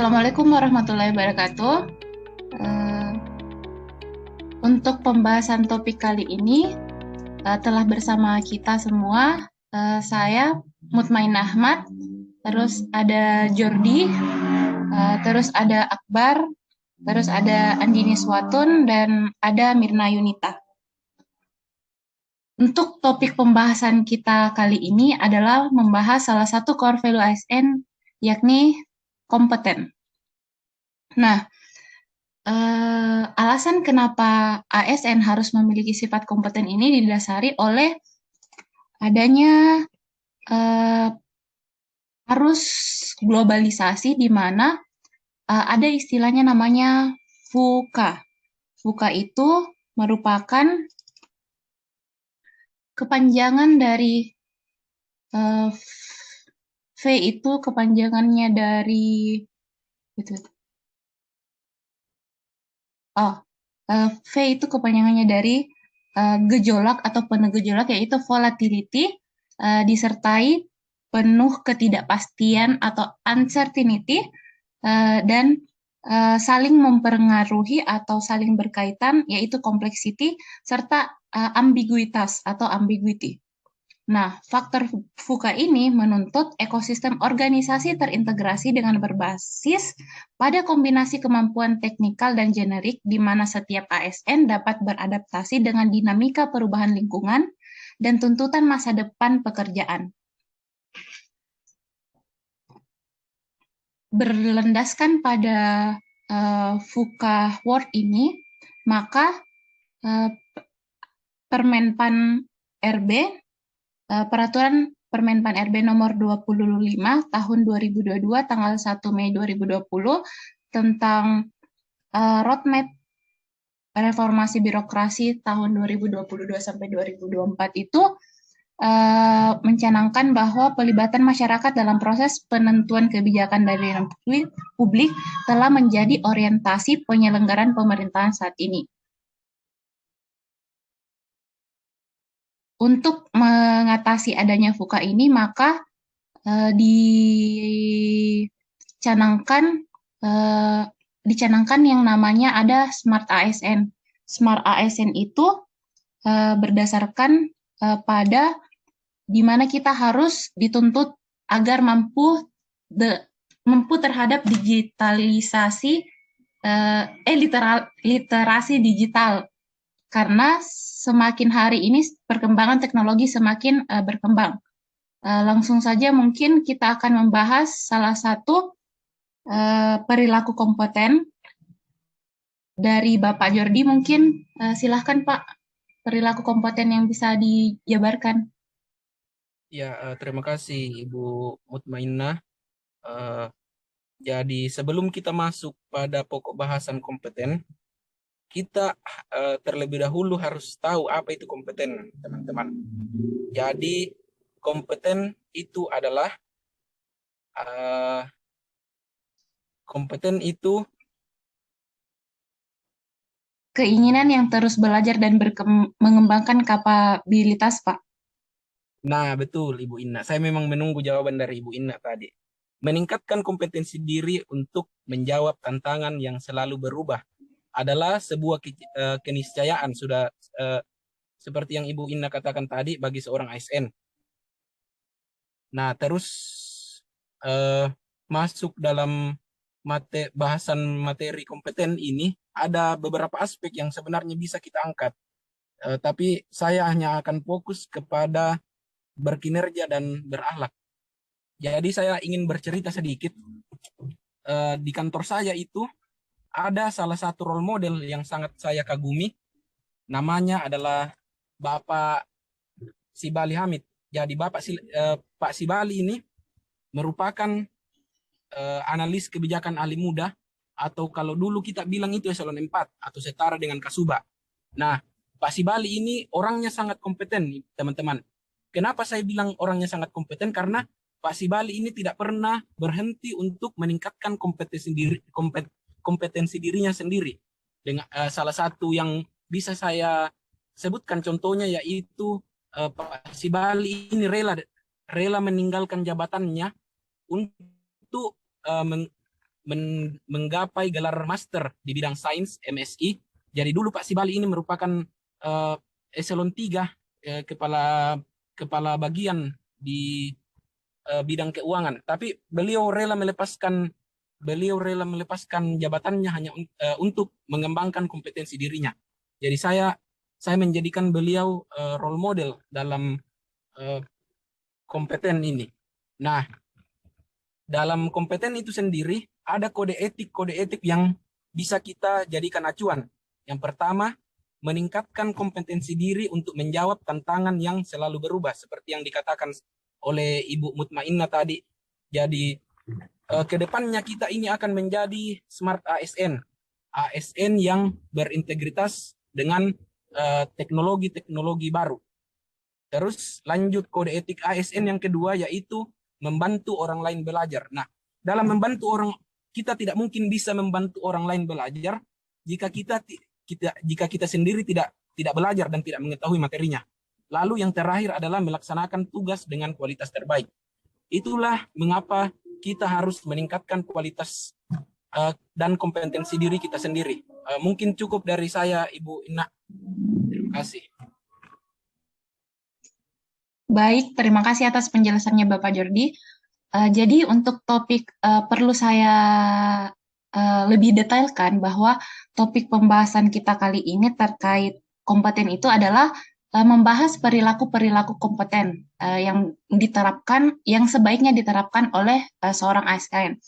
Assalamualaikum warahmatullahi wabarakatuh. Eh, untuk pembahasan topik kali ini telah bersama kita semua. Saya Mutmain Ahmad, terus ada Jordi, terus ada Akbar, terus ada Andini Swatun, dan ada Mirna Yunita. Untuk topik pembahasan kita kali ini adalah membahas salah satu core value ASN, yakni kompeten. Nah, alasan kenapa ASN harus memiliki sifat kompeten ini didasari oleh adanya uh, arus globalisasi di mana ada istilahnya namanya VUCA. VUCA itu merupakan kepanjangan dari uh, V itu kepanjangannya dari gitu. Oh, V itu kepanjangannya dari gejolak atau penegejolak, yaitu volatility disertai penuh ketidakpastian atau uncertainty dan saling mempengaruhi atau saling berkaitan, yaitu complexity serta ambiguitas atau ambiguity. Nah, faktor VUCA ini menuntut ekosistem organisasi terintegrasi dengan berbasis pada kombinasi kemampuan teknikal dan generik, di mana setiap ASN dapat beradaptasi dengan dinamika perubahan lingkungan dan tuntutan masa depan pekerjaan. Berlandaskan pada VUCA Word ini, maka Permenpan RB Peraturan Permenpan RB nomor 25 tahun 2022 tanggal 1 Mei 2020 tentang roadmap reformasi birokrasi tahun 2022 sampai 2024 itu mencanangkan bahwa pelibatan masyarakat dalam proses penentuan kebijakan dari publik telah menjadi orientasi penyelenggaraan pemerintahan saat ini. Untuk mengatasi adanya VUCA ini, maka dicanangkan yang namanya ada Smart ASN. Smart ASN itu berdasarkan pada di mana kita harus dituntut agar mampu terhadap digitalisasi literasi digital, karena semakin hari ini perkembangan teknologi semakin berkembang. Langsung saja mungkin kita akan membahas salah satu perilaku kompeten dari Bapak Jordi. Mungkin silahkan Pak, perilaku kompeten yang bisa dijabarkan. Ya, terima kasih Ibu Mutmainah. Jadi sebelum kita masuk pada pokok bahasan kompeten, kita terlebih dahulu harus tahu apa itu kompeten, teman-teman. Jadi kompeten itu adalah kompeten itu keinginan yang terus belajar dan mengembangkan kapabilitas, Pak. Nah, betul Ibu Inna. Saya memang menunggu jawaban dari Ibu Inna tadi. Meningkatkan kompetensi diri untuk menjawab tantangan yang selalu berubah adalah sebuah keniscayaan, sudah seperti yang Ibu Inna katakan tadi, bagi seorang ASN. Nah, terus masuk dalam bahasan materi kompeten ini, ada beberapa aspek yang sebenarnya bisa kita angkat. Tapi saya hanya akan fokus kepada berkinerja dan berakhlak. Jadi saya ingin bercerita sedikit. Di kantor saya itu ada salah satu role model yang sangat saya kagumi. Namanya adalah Bapak Sibali Hamid. Jadi Pak Sibali ini merupakan analis kebijakan ahli muda, atau kalau dulu kita bilang itu eselon 4 atau setara dengan Kasuba. Nah, Pak Sibali ini orangnya sangat kompeten, teman-teman. Kenapa saya bilang orangnya sangat kompeten? Karena Pak Sibali ini tidak pernah berhenti untuk meningkatkan kompetensi dirinya sendiri. Dengan salah satu yang bisa saya sebutkan contohnya yaitu Pak Sibali ini rela meninggalkan jabatannya untuk menggapai gelar master di bidang sains MSI. Jadi dulu Pak Sibali ini merupakan uh, eselon 3 kepala kepala bagian di bidang keuangan, tapi beliau rela melepaskan jabatannya hanya untuk mengembangkan kompetensi dirinya. Jadi saya menjadikan beliau role model dalam uh, kompeten ini. Nah, dalam kompeten itu sendiri ada kode etik yang bisa kita jadikan acuan. Yang pertama, meningkatkan kompetensi diri untuk menjawab tantangan yang selalu berubah, seperti yang dikatakan oleh Ibu Mutmainnah tadi. Jadi kedepannya kita ini akan menjadi smart ASN, ASN yang berintegritas dengan teknologi-teknologi baru. Terus lanjut kode etik ASN yang kedua, yaitu membantu orang lain belajar. Nah, dalam membantu orang, kita tidak mungkin bisa membantu orang lain belajar jika kita sendiri tidak belajar dan tidak mengetahui materinya. Lalu yang terakhir adalah melaksanakan tugas dengan kualitas terbaik. Itulah mengapa kita harus meningkatkan kualitas dan kompetensi diri kita sendiri. Mungkin cukup dari saya, Ibu Ina. Terima kasih. Baik, terima kasih atas penjelasannya Bapak Jordi. Jadi untuk topik perlu saya lebih detailkan bahwa topik pembahasan kita kali ini terkait kompeten itu adalah membahas perilaku-perilaku kompeten yang diterapkan, yang sebaiknya diterapkan oleh seorang ASN.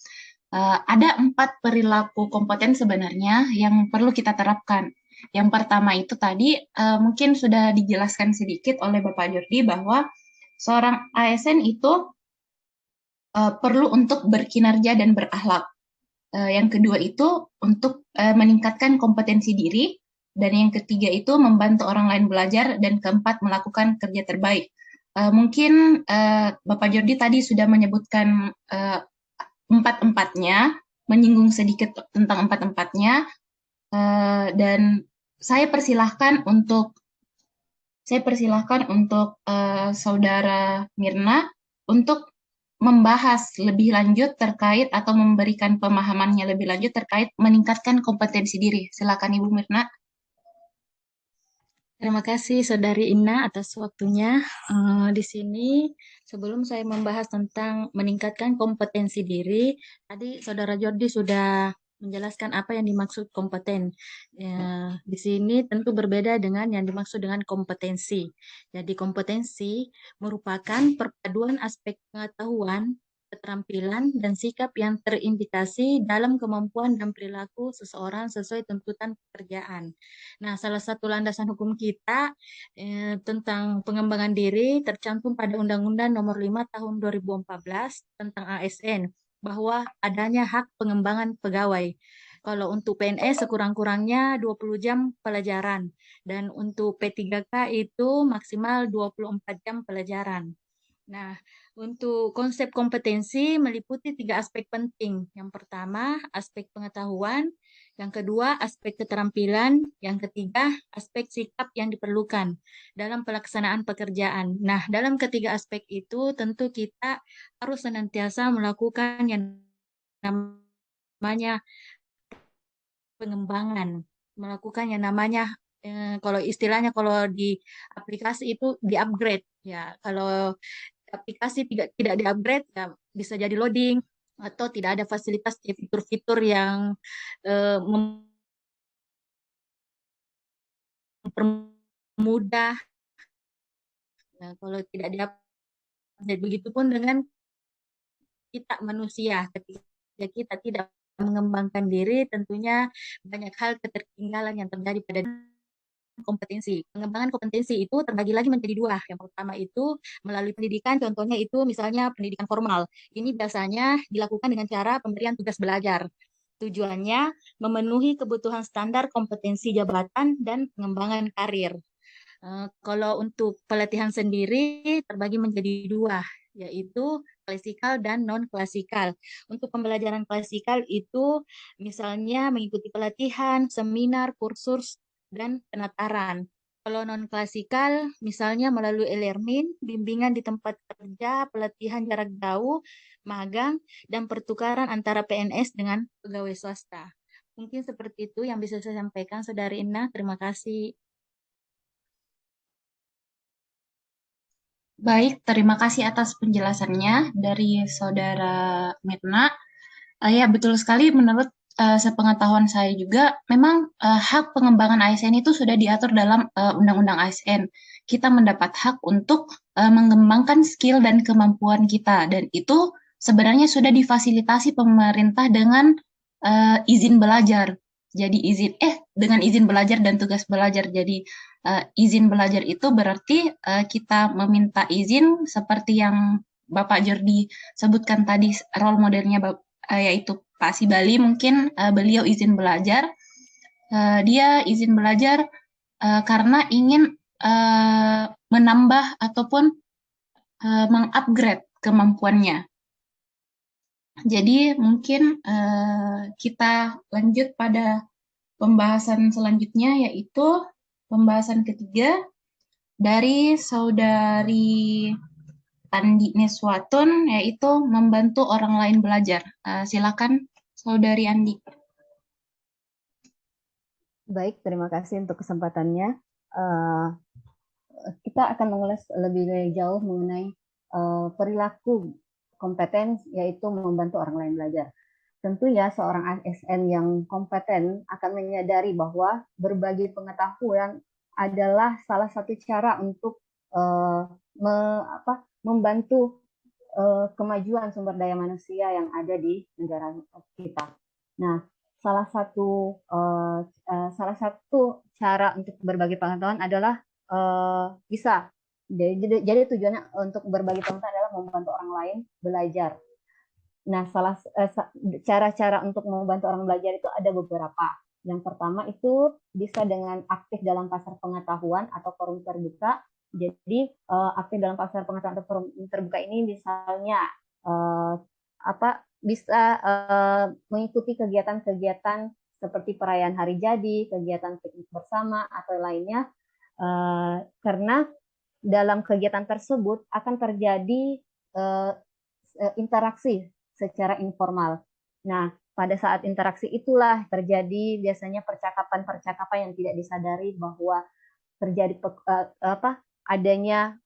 Ada 4 perilaku kompeten sebenarnya yang perlu kita terapkan. Yang pertama itu tadi mungkin sudah dijelaskan sedikit oleh Bapak Jordi bahwa seorang ASN itu perlu untuk berkinerja dan berakhlak. Yang kedua itu untuk meningkatkan kompetensi diri, dan yang ketiga itu membantu orang lain belajar, dan keempat melakukan kerja terbaik. Mungkin Bapak Jordi tadi sudah menyebutkan empat-empatnya, menyinggung sedikit tentang empat-empatnya, dan saya persilahkan untuk Saudara Mirna untuk membahas lebih lanjut terkait atau memberikan pemahamannya lebih lanjut terkait meningkatkan kompetensi diri. Silakan Ibu Mirna. Terima kasih Saudari Ina atas waktunya. Di sini sebelum saya membahas tentang meningkatkan kompetensi diri, tadi Saudara Jordi sudah menjelaskan apa yang dimaksud kompeten. Ya, di sini tentu berbeda dengan yang dimaksud dengan kompetensi. Jadi kompetensi merupakan perpaduan aspek pengetahuan, keterampilan, dan sikap yang terindikasi dalam kemampuan dan perilaku seseorang sesuai tuntutan pekerjaan. Nah, salah satu landasan hukum kita tentang pengembangan diri tercantum pada Undang-Undang Nomor 5 Tahun 2014 tentang ASN, bahwa adanya hak pengembangan pegawai. Kalau untuk PNS sekurang-kurangnya 20 jam pelajaran, dan untuk P3K itu maksimal 24 jam pelajaran. Nah, untuk konsep kompetensi meliputi 3 aspek penting. Yang pertama, aspek pengetahuan. Yang kedua, aspek keterampilan. Yang ketiga, aspek sikap yang diperlukan dalam pelaksanaan pekerjaan. Nah, dalam ketiga aspek itu tentu kita harus senantiasa melakukan yang namanya pengembangan, melakukan yang namanya kalau istilahnya kalau di aplikasi itu di-upgrade ya. Kalau aplikasi tidak di-upgrade ya bisa jadi loading atau tidak ada fasilitas fitur-fitur yang mempermudah. Nah, kalau tidak di-upgrade, begitupun dengan kita manusia, ketika kita tidak mengembangkan diri, tentunya banyak hal ketertinggalan yang terjadi pada kompetensi. Pengembangan kompetensi itu terbagi lagi menjadi 2. Yang pertama itu melalui pendidikan, contohnya itu misalnya pendidikan formal. Ini biasanya dilakukan dengan cara pemberian tugas belajar. Tujuannya memenuhi kebutuhan standar kompetensi jabatan dan pengembangan karir. Kalau untuk pelatihan sendiri terbagi menjadi 2, yaitu klasikal dan non-klasikal. Untuk pembelajaran klasikal itu misalnya mengikuti pelatihan, seminar, kursus, dan penataran. Kalau non-klasikal, misalnya melalui e-learning, bimbingan di tempat kerja, pelatihan jarak jauh, magang, dan pertukaran antara PNS dengan pegawai swasta. Mungkin seperti itu yang bisa saya sampaikan, Saudari Inna. Terima kasih. Baik, terima kasih atas penjelasannya dari Saudara Mirna. Ya, betul sekali. Menurut sepengetahuan saya juga, memang hak pengembangan ASN itu sudah diatur dalam Undang-Undang ASN. Kita mendapat hak untuk mengembangkan skill dan kemampuan kita, dan itu sebenarnya sudah difasilitasi pemerintah dengan izin belajar. Jadi dengan izin belajar dan tugas belajar. Jadi izin belajar itu berarti kita meminta izin seperti yang Bapak Jordi sebutkan tadi, role modelnya yaitu Pak Sibali. Mungkin beliau izin belajar. Dia izin belajar karena ingin menambah ataupun mengupgrade kemampuannya. Jadi mungkin kita lanjut pada pembahasan selanjutnya, yaitu pembahasan ketiga dari Saudari Andi Neswatun, yaitu membantu orang lain belajar. Silakan Saudari Andi. Baik, terima kasih untuk kesempatannya. Kita akan mengulas lebih jauh mengenai perilaku kompeten, yaitu membantu orang lain belajar. Tentu ya, seorang ASN yang kompeten akan menyadari bahwa berbagi pengetahuan adalah salah satu cara untuk membantu kemajuan sumber daya manusia yang ada di negara kita. Nah, salah satu cara untuk berbagi pengetahuan adalah bisa. Jadi tujuannya untuk berbagi pengetahuan adalah membantu orang lain belajar. Nah, cara-cara untuk membantu orang belajar itu ada beberapa. Yang pertama itu bisa dengan aktif dalam pasar pengetahuan atau forum terbuka. Jadi aktif dalam pasar pengetahuan atau forum terbuka ini misalnya bisa mengikuti kegiatan-kegiatan seperti perayaan hari jadi, kegiatan piknik bersama atau lainnya, karena dalam kegiatan tersebut akan terjadi interaksi secara informal. Nah, pada saat interaksi itulah terjadi biasanya percakapan-percakapan yang tidak disadari bahwa terjadi adanya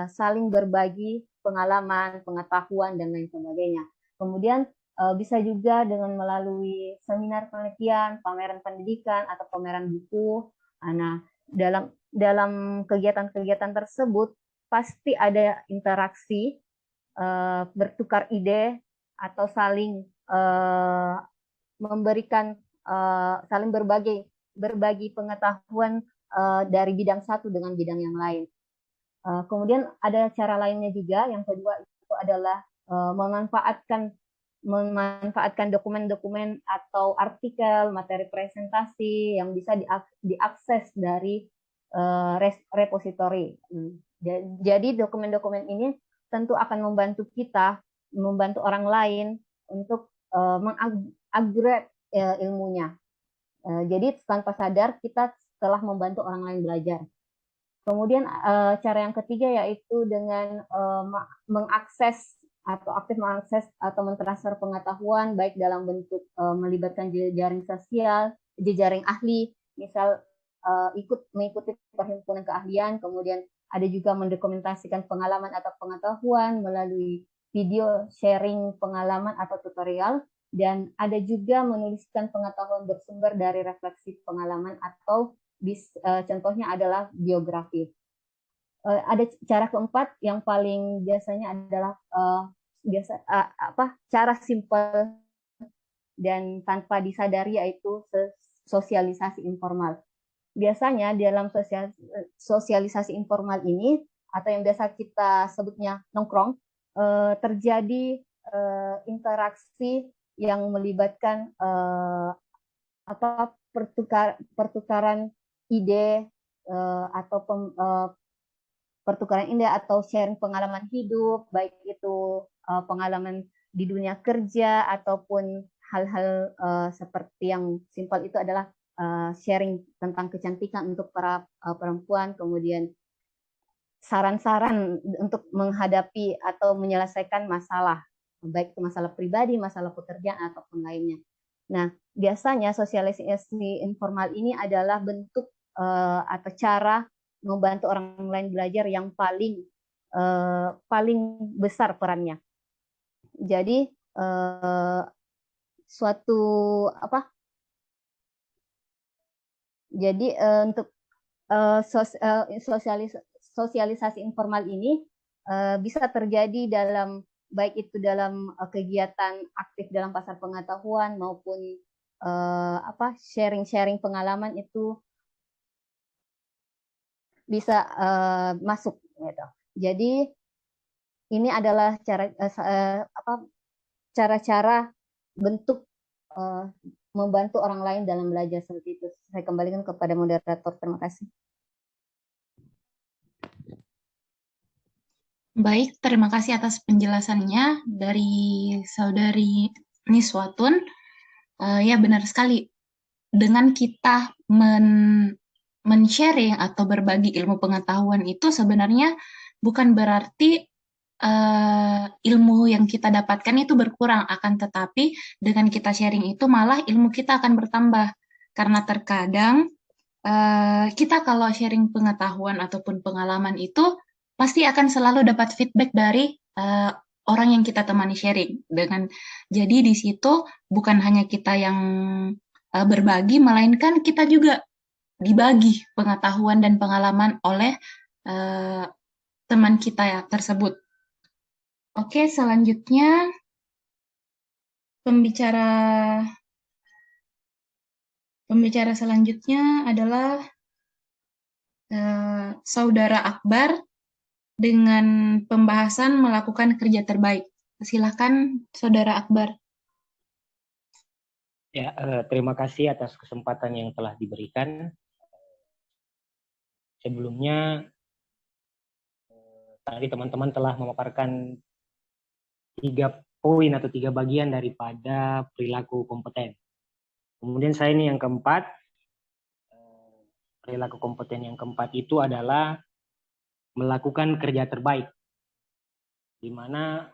saling berbagi pengalaman, pengetahuan, dan lain sebagainya. Kemudian bisa juga dengan melalui seminar penelitian, pameran pendidikan, atau pameran buku. Nah, dalam kegiatan-kegiatan tersebut pasti ada interaksi, bertukar ide, atau saling memberikan, saling berbagi pengetahuan dari bidang satu dengan bidang yang lain. Kemudian ada cara lainnya juga. Yang kedua itu adalah memanfaatkan dokumen-dokumen atau artikel, materi presentasi yang bisa diakses dari repositori. Jadi dokumen-dokumen ini tentu akan membantu kita, membantu orang lain untuk mengupgrade ilmunya. Jadi tanpa sadar kita telah membantu orang lain belajar. Kemudian cara yang ketiga yaitu dengan mengakses atau aktif mengakses atau mentransfer pengetahuan, baik dalam bentuk melibatkan jejaring sosial, jejaring ahli, misal mengikuti perhimpunan keahlian, kemudian ada juga mendokumentasikan pengalaman atau pengetahuan melalui video sharing pengalaman atau tutorial, dan ada juga menuliskan pengetahuan bersumber dari refleksi pengalaman atau contohnya adalah biografi. Ada cara keempat yang paling biasanya adalah cara simpel dan tanpa disadari, yaitu sosialisasi informal. Biasanya dalam sosialisasi informal ini, atau yang biasa kita sebutnya nongkrong, terjadi interaksi yang melibatkan pertukaran ide atau pertukaran ide atau sharing pengalaman hidup, baik itu pengalaman di dunia kerja ataupun hal-hal seperti yang simpel itu adalah sharing tentang kecantikan untuk para perempuan, kemudian saran-saran untuk menghadapi atau menyelesaikan masalah, baik itu masalah pribadi, masalah pekerjaan, ataupun lainnya. Nah, biasanya sosialisasi informal ini adalah bentuk atau cara membantu orang lain belajar yang paling besar perannya. Jadi suatu apa? Jadi untuk sosialisasi informal ini bisa terjadi dalam baik itu dalam kegiatan aktif dalam pasar pengetahuan maupun sharing-sharing pengalaman itu bisa masuk gitu. Jadi ini adalah cara-cara bentuk membantu orang lain dalam belajar seperti itu. Saya kembalikan kepada moderator. Terima kasih. Baik, terima kasih atas penjelasannya dari Saudari Niswatun. Ya, benar sekali. Dengan kita men-sharing atau berbagi ilmu pengetahuan itu sebenarnya bukan berarti ilmu yang kita dapatkan itu berkurang, akan tetapi dengan kita sharing itu malah ilmu kita akan bertambah. Karena terkadang kita kalau sharing pengetahuan ataupun pengalaman itu pasti akan selalu dapat feedback dari orang yang kita temani sharing. Jadi di situ bukan hanya kita yang berbagi, melainkan kita juga dibagi pengetahuan dan pengalaman oleh teman kita tersebut. Oke, selanjutnya pembicara selanjutnya adalah Saudara Akbar dengan pembahasan melakukan kerja terbaik. Silakan Saudara Akbar. Ya, terima kasih atas kesempatan yang telah diberikan. Sebelumnya, tadi teman-teman telah memaparkan 3 poin atau 3 bagian daripada perilaku kompeten. Kemudian saya ini yang keempat, perilaku kompeten yang keempat itu adalah melakukan kerja terbaik. Di mana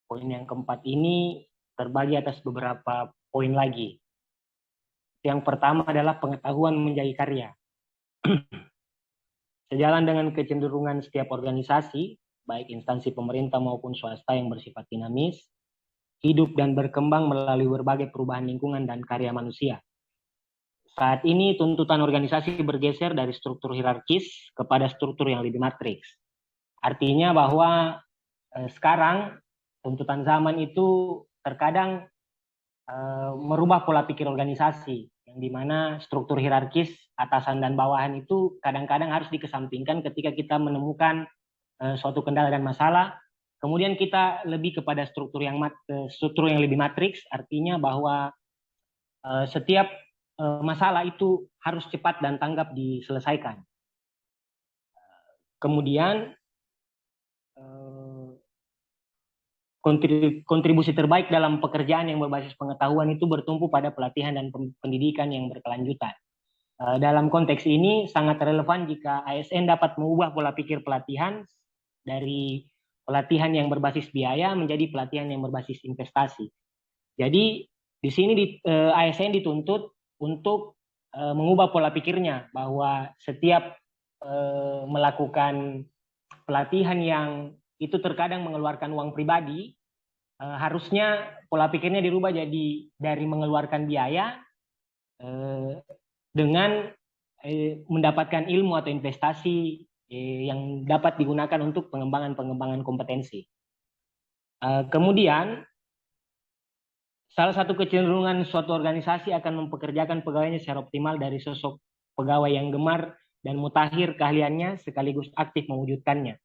poin yang keempat ini terbagi atas beberapa poin lagi. Yang pertama adalah pengetahuan menjadi karya. Sejalan dengan kecenderungan setiap organisasi, baik instansi pemerintah maupun swasta yang bersifat dinamis, hidup dan berkembang melalui berbagai perubahan lingkungan dan karya manusia. Saat ini tuntutan organisasi bergeser dari struktur hierarkis kepada struktur yang lebih matriks. Artinya bahwa sekarang tuntutan zaman itu terkadang merubah pola pikir organisasi, yang dimana struktur hierarkis atasan dan bawahan itu kadang-kadang harus dikesampingkan ketika kita menemukan suatu kendala dan masalah. Kemudian kita lebih kepada struktur yang lebih matriks, artinya bahwa setiap masalah itu harus cepat dan tanggap diselesaikan. Kemudian kontribusi terbaik dalam pekerjaan yang berbasis pengetahuan itu bertumpu pada pelatihan dan pendidikan yang berkelanjutan. Dalam konteks ini sangat relevan jika ASN dapat mengubah pola pikir pelatihan dari pelatihan yang berbasis biaya menjadi pelatihan yang berbasis investasi. Jadi di sini ASN dituntut untuk mengubah pola pikirnya bahwa setiap melakukan pelatihan yang itu terkadang mengeluarkan uang pribadi, harusnya pola pikirnya dirubah jadi dari mengeluarkan biaya dengan mendapatkan ilmu atau investasi yang dapat digunakan untuk pengembangan kompetensi. Kemudian, salah satu kecenderungan suatu organisasi akan mempekerjakan pegawainya secara optimal dari sosok pegawai yang gemar dan mutakhir keahliannya sekaligus aktif mewujudkannya.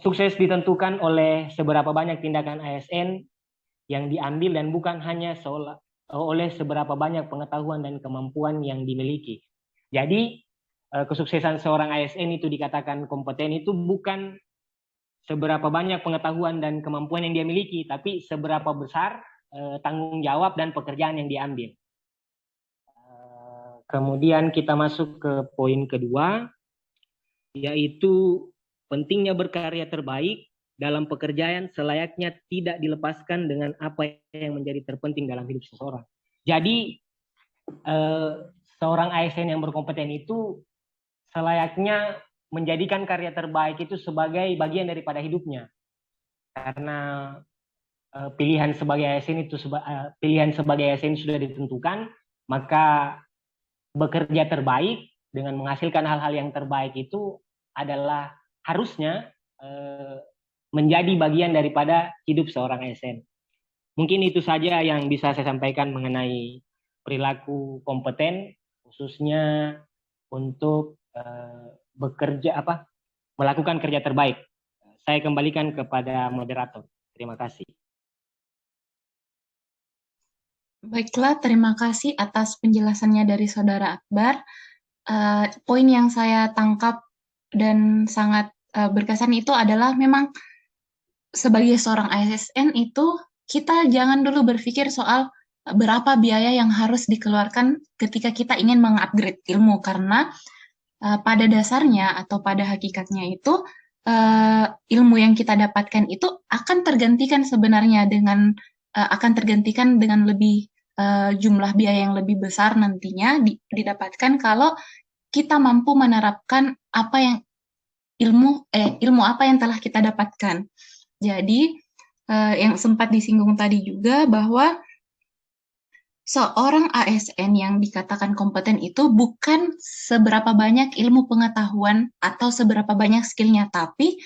Sukses ditentukan oleh seberapa banyak tindakan ASN yang diambil dan bukan hanya oleh seberapa banyak pengetahuan dan kemampuan yang dimiliki. Jadi kesuksesan seorang ASN itu dikatakan kompeten itu bukan seberapa banyak pengetahuan dan kemampuan yang dia miliki, tapi seberapa besar tanggung jawab dan pekerjaan yang diambil. Kemudian kita masuk ke poin kedua, yaitu pentingnya berkarya terbaik dalam pekerjaan selayaknya tidak dilepaskan dengan apa yang menjadi terpenting dalam hidup seseorang. Jadi seorang ASN yang berkompeten itu selayaknya menjadikan karya terbaik itu sebagai bagian daripada hidupnya. Karena pilihan sebagai ASN sudah ditentukan, maka bekerja terbaik dengan menghasilkan hal-hal yang terbaik itu adalah harusnya menjadi bagian daripada hidup seorang ASN. Mungkin itu saja yang bisa saya sampaikan mengenai perilaku kompeten, khususnya untuk melakukan kerja terbaik. Saya kembalikan kepada moderator. Terima kasih. Baiklah, terima kasih atas penjelasannya dari Saudara Akbar. Poin yang saya tangkap dan sangat berkesan itu adalah memang sebagai seorang ASN itu kita jangan dulu berpikir soal berapa biaya yang harus dikeluarkan ketika kita ingin mengupgrade ilmu, karena pada dasarnya atau pada hakikatnya itu ilmu yang kita dapatkan itu akan tergantikan sebenarnya dengan lebih jumlah biaya yang lebih besar nantinya didapatkan kalau kita mampu menerapkan apa yang ilmu apa yang telah kita dapatkan. Jadi yang sempat disinggung tadi juga bahwa seorang ASN yang dikatakan kompeten itu bukan seberapa banyak ilmu pengetahuan atau seberapa banyak skillnya, tapi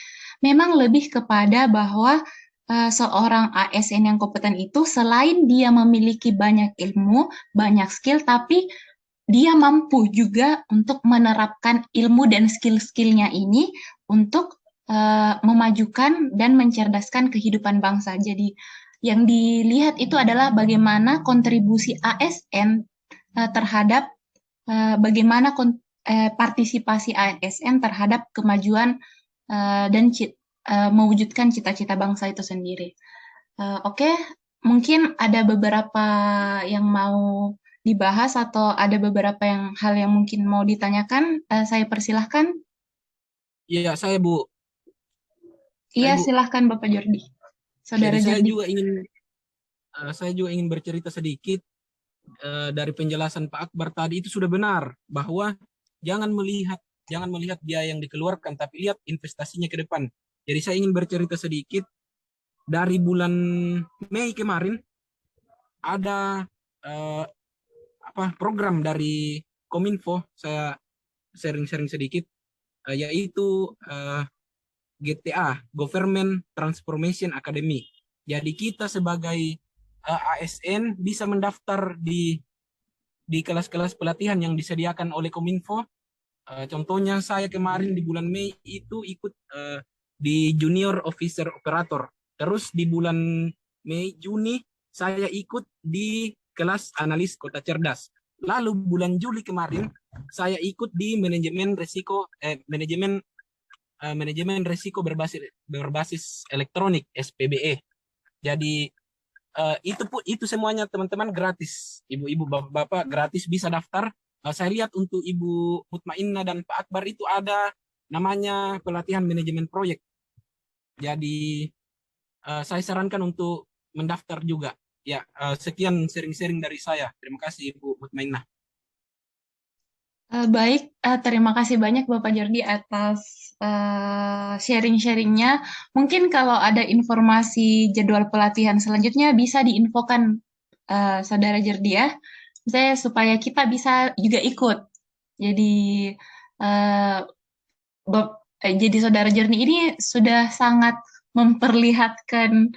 memang lebih kepada bahwa seorang ASN yang kompeten itu selain dia memiliki banyak ilmu, banyak skill, tapi dia mampu juga untuk menerapkan ilmu dan skill-skillnya ini untuk memajukan dan mencerdaskan kehidupan bangsa. Jadi yang dilihat itu adalah bagaimana kontribusi ASN terhadap bagaimana partisipasi ASN terhadap kemajuan dan mewujudkan cita-cita bangsa itu sendiri. Oke, mungkin ada beberapa yang mau dibahas atau ada beberapa hal yang mungkin mau ditanyakan. Saya persilahkan. Iya, saya Bu. Iya, Bu. silahkan Bapak Jordi. Saudara Jadi Jordi. saya juga ingin bercerita sedikit dari penjelasan Pak Akbar tadi. Itu sudah benar bahwa jangan melihat biaya yang dikeluarkan, tapi lihat investasinya ke depan. Jadi saya ingin bercerita sedikit. Dari bulan Mei kemarin ada program dari Kominfo, saya sharing sedikit, yaitu GTA, Government Transformation Academy. Jadi kita sebagai ASN bisa mendaftar di kelas-kelas pelatihan yang disediakan oleh Kominfo. Contohnya saya kemarin di bulan Mei itu ikut di Junior Officer Operator. Terus di bulan Mei, Juni saya ikut di kelas analis kota cerdas. Lalu bulan Juli kemarin saya ikut di manajemen risiko berbasis elektronik SPBE. Jadi itu semuanya teman-teman gratis. Ibu-ibu, bapak-bapak gratis bisa daftar. Saya lihat untuk Ibu Mutmainnah dan Pak Akbar itu ada namanya pelatihan manajemen proyek. Jadi saya sarankan untuk mendaftar juga. Ya, sekian sharing-sharing dari saya. Terima kasih Ibu Mutmainnah. Baik, terima kasih banyak Bapak Jordi atas sharing-sharingnya. Mungkin kalau ada informasi jadwal pelatihan selanjutnya bisa diinfokan Saudara Jordi ya. Misalnya supaya kita bisa juga ikut. Jadi jadi Saudara Jordi ini sudah sangat memperlihatkan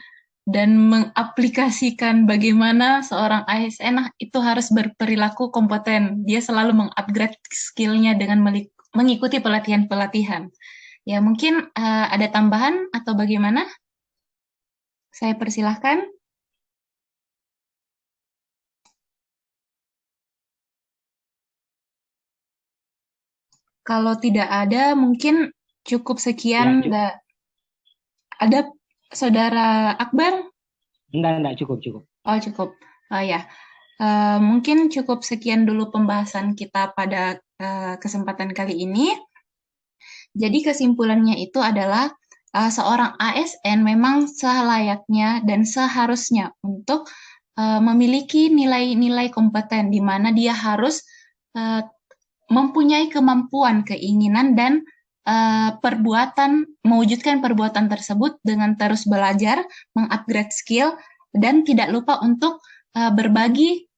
dan mengaplikasikan bagaimana seorang ASN itu harus berperilaku kompeten. Dia selalu mengupgrade skill-nya dengan mengikuti pelatihan-pelatihan. Ya, mungkin ada tambahan atau bagaimana? Saya persilahkan. Kalau tidak ada, mungkin cukup sekian. Ya, ada Saudara Akbar? Enggak, cukup. Oh, cukup. Oh ya. Mungkin cukup sekian dulu pembahasan kita pada kesempatan kali ini. Jadi kesimpulannya itu adalah seorang ASN memang selayaknya dan seharusnya untuk memiliki nilai-nilai kompeten di mana dia harus mempunyai kemampuan, keinginan, dan mewujudkan perbuatan tersebut dengan terus belajar, mengupgrade skill, dan tidak lupa untuk berbagi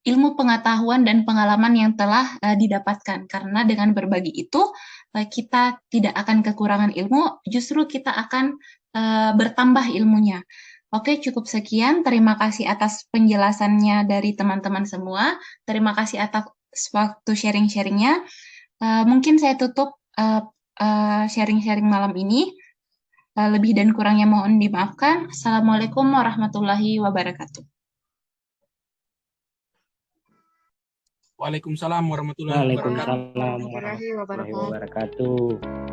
ilmu pengetahuan dan pengalaman yang telah didapatkan. Karena dengan berbagi itu, kita tidak akan kekurangan ilmu, justru kita akan bertambah ilmunya. Oke, cukup sekian. Terima kasih atas penjelasannya dari teman-teman semua. Terima kasih atas waktu sharing-sharingnya. Mungkin saya tutup sharing-sharing malam ini. Lebih dan kurangnya mohon dimaafkan. Assalamualaikum warahmatullahi wabarakatuh. Waalaikumsalam warahmatullahi wabarakatuh. Waalaikumsalam warahmatullahi wabarakatuh.